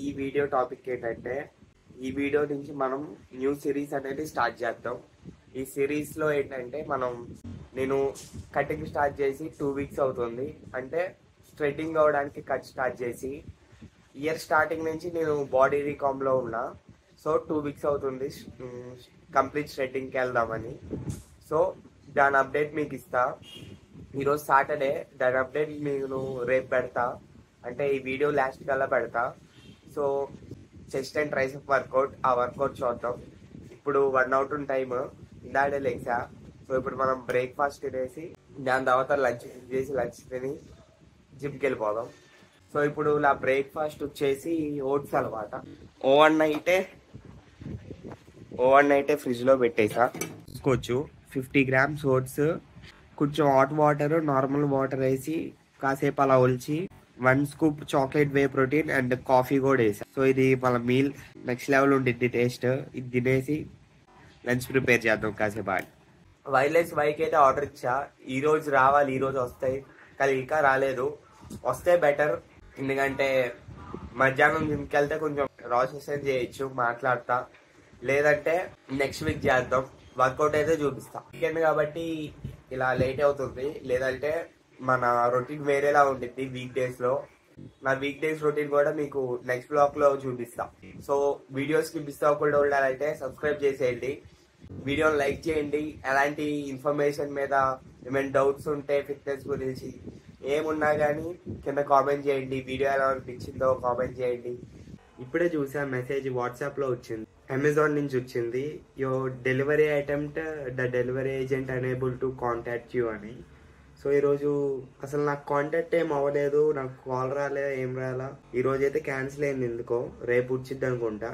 ఈ video topic ఏంటంటే ఈ వీడియో నుంచి మనం న్యూ సిరీస్ అనేది స్టార్ట్ చేద్దాం. ఈ సిరీస్లో ఏంటంటే నేను కటింగ్ స్టార్ట్ చేసి 2 వీక్స్ అవుతుంది. అంటే స్ట్రెట్టింగ్ అవ్వడానికి కట్ స్టార్ట్ చేసి ఇయర్ స్టార్టింగ్ నుంచి నేను బాడీ రీకామ్లో ఉన్నా. సో 2 వీక్స్ అవుతుంది కంప్లీట్ స్ట్రెట్టింగ్కి వెళ్దామని. సో దాని అప్డేట్ మీకు ఇస్తా. ఈరోజు సాటర్డే, దాని అప్డేట్ నేను రేపు పెడతా. అంటే ఈ వీడియో లాస్ట్ కల్లా పెడతా. So chest and tricep workout, ఆ వర్కౌట్ చూద్దాం. ఇప్పుడు 1 అవుతుంది టైమ్, ఇందాడే లెగ్సా. సో ఇప్పుడు మనం బ్రేక్ఫాస్ట్ తినేసి దాని తర్వాత లంచ్ తిని జిమ్కి వెళ్ళిపోదాం. సో ఇప్పుడు నా బ్రేక్ఫాస్ట్ వచ్చేసి ఓట్స్ అనమాట. ఓవర్ నైటే ఫ్రిడ్జ్లో పెట్టేసా. తీసుకోవచ్చు 50 గ్రామ్స్ ఓట్స్, కొంచెం హాట్ వాటర్, నార్మల్ వాటర్ వేసి కాసేపు అలా ఒలిచి 1 scoop chocolate whey protein and coffee కూడా వేసా. సో ఇది మన మీల్ నెక్స్ట్ లెవెల్ ఉండిద్ది టేస్ట్. ఇది తినేసి లంచ్ ప్రిపేర్ చేద్దాం కాసేపు ఆగి. వైర్లెస్ బైక్ అయితే ఆర్డర్ ఇచ్చా. ఈ రోజు రావాలి, ఈ రోజు వస్తాయి. కానీ ఇంకా రాలేదు. వస్తే బెటర్, ఎందుకంటే మధ్యాహ్నం జిమ్కి వెళ్తే కొంచెం రాసెషన్ చేయొచ్చు మాట్లాడతా. లేదంటే నెక్స్ట్ వీక్ చేద్దాం. వర్కౌట్ అయితే చూపిస్తా. వీకెండ్ కాబట్టి ఇలా లేట్ అవుతుంది. లేదంటే మన రొటీన్ వేరేలా ఉండిద్ది వీక్ డేస్ లో. నా వీక్ డేస్ రొటీన్ కూడా మీకు నెక్స్ట్ బ్లాగ్ లో చూపిస్తా. సో వీడియోస్ కి మిస్ అవ్వకుండా ఉండాలంటే సబ్స్క్రైబ్ చేసేయండి, వీడియోని లైక్ చేయండి. ఎలాంటి ఇన్ఫర్మేషన్ మీద ఏమైనా డౌట్స్ ఉంటే ఫిట్నెస్ గురించి ఏమున్నా కానీ కింద కామెంట్ చేయండి. వీడియో ఎలా అనిపించిందో కామెంట్ చేయండి. ఇప్పుడే చూసా మెసేజ్ వాట్సాప్ లో వచ్చింది, అమెజాన్ నుంచి వచ్చింది. Your delivery attempt, the delivery agent unable to contact you అని. సో ఈరోజు అసలు నాకు కాంటాక్ట్ ఏం అవ్వలేదు, నాకు కాల్ రాలే, ఏం రాలా. ఈరోజు అయితే క్యాన్సిల్ అయింది ఎందుకో, రేపు వచ్చింది అనుకుంటా.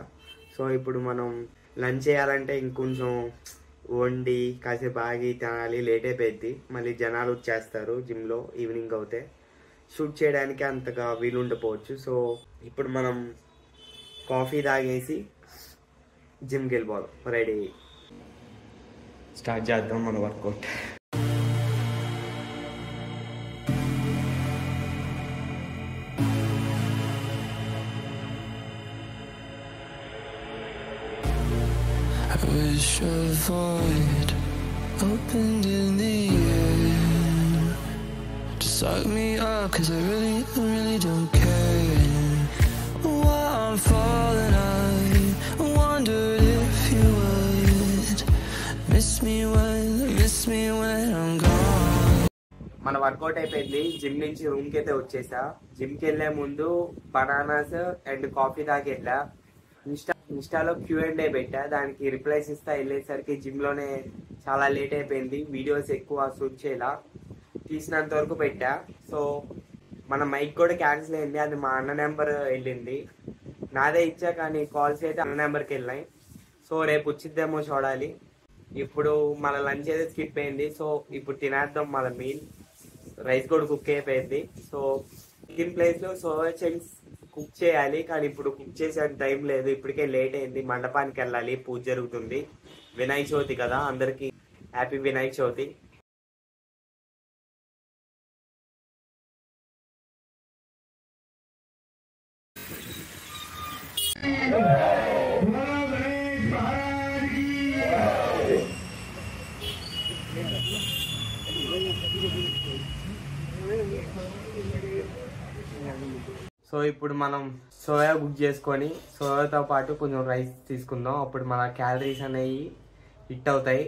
సో ఇప్పుడు మనం లంచ్ చేయాలంటే ఇంకొంచెం వండి కాసేపు ఆగి తినాలి, లేట్ అయిపోయింది. మళ్ళీ జనాలు వచ్చేస్తారు జిమ్లో ఈవినింగ్ అవుతే. షూట్ చేయడానికి అంతగా వీలుండకపోవచ్చు. సో ఇప్పుడు మనం కాఫీ తాగేసి జిమ్కి వెళ్ళిపోదాం. రెడీ స్టార్ట్ చేద్దాం మన work out. I wish a void opened in the air to suck me up, 'cause I really don't care. While I'm falling, I wondered if you would miss me when I'm gone. మన work out అయిపోయింది. Gym నుంచి రూమ్కి అయితే వచ్చేసా. జిమ్కి వెళ్ళే ముందు bananas and coffee తాగి వెళ్ళా. ఇన్స్టాలో Q&A పెట్టా, దానికి రిప్లైస్ ఇస్తా వెళ్ళేసరికి జిమ్లోనే చాలా లేట్ అయిపోయింది. వీడియోస్ ఎక్కువ షూట్ చేయాల, తీసినంత వరకు పెట్టా. సో మన మైక్ కూడా క్యాన్సిల్ అయింది. అది మా అన్న నెంబర్ వెళ్ళింది, నాదే ఇచ్చా. కానీ కాల్స్ అయితే అన్న నెంబర్కి వెళ్ళినాయి. సో రేపు వచ్చిద్దేమో చూడాలి. ఇప్పుడు మన లంచ్ అయితే స్కిప్ అయింది. సో ఇప్పుడు తినేద్దాం మన మీల్. రైస్ కూడా కుక్ అయిపోయింది. సో చికెన్ ప్లేస్లో సోయా చంక్స్ కుక్ చేయాలి. కానీ ఇప్పుడు కుక్ చేసే టైం లేదు, ఇప్పటికే లేట్ అయింది. మండపానికి వెళ్ళాలి, పూజ జరుగుతుంది. వినాయక చవితి కదా, అందరికీ హ్యాపీ వినాయక చవితి. సో ఇప్పుడు మనం సోయా కుక్ చేసుకొని సోయాతో పాటు కొంచెం రైస్ తీసుకుందాం. అప్పుడు మన క్యాలరీస్ అనేవి హిట్ అవుతాయి.